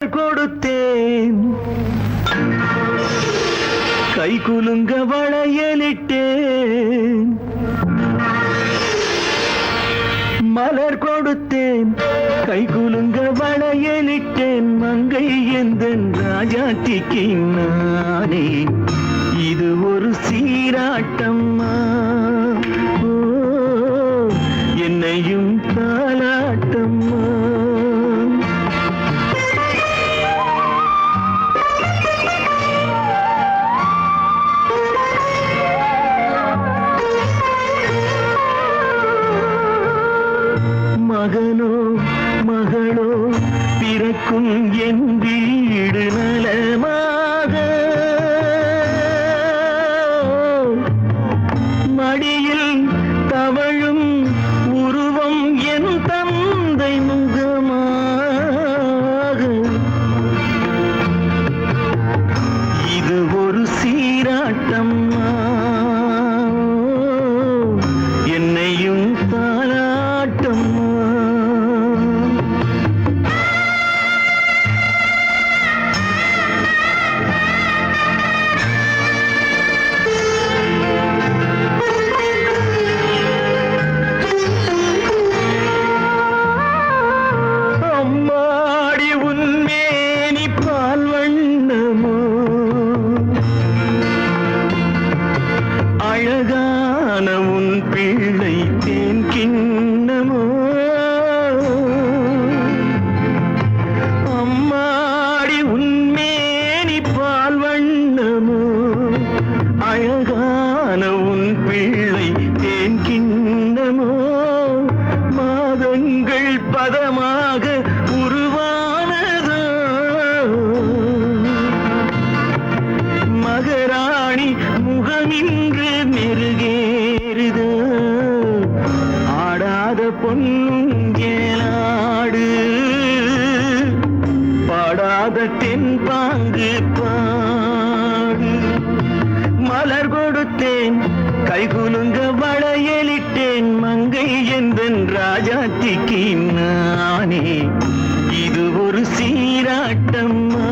கொடுத்தேன் கை குலுங்க வளையலிட்டேன் மலர் கொடுத்தேன் கை குலுங்க வளையலிட்டேன் மங்கை எந்தன் ராஜாத்திக்கு நானே இது ஒரு சீராட்டம்மா என்னையும் தாலாட்டம்மா மகனோ மகளோ பிறக்கும் என் வீடு நலமாக மடியில் தவழும் உருவம் என் தந்தை முகமாக இது ஒரு சீராட்டம்மா என்னையும் தாலாட்டம்மா அழகான உன் பிள்ளை தேன் கிண்ணமோ அம்மாடி உன்மேனி பால் வண்ணமோ அழகான உன் பிள்ளை தேன் கிண்ணமோ மாதங்கள் பதமாக உருவானதோ மகராணி முகமின்று மெருகேறுது ஆடாத பொன்னுங்கேலாடு பாடாத தென்பாங்கு பாடு மலர் கொடுத்தேன் கைகுலுங்க வளையலிட்டேன் மங்கை எந்தன் ராஜாத்திக்கு நானே இது ஒரு சீராட்டம்மா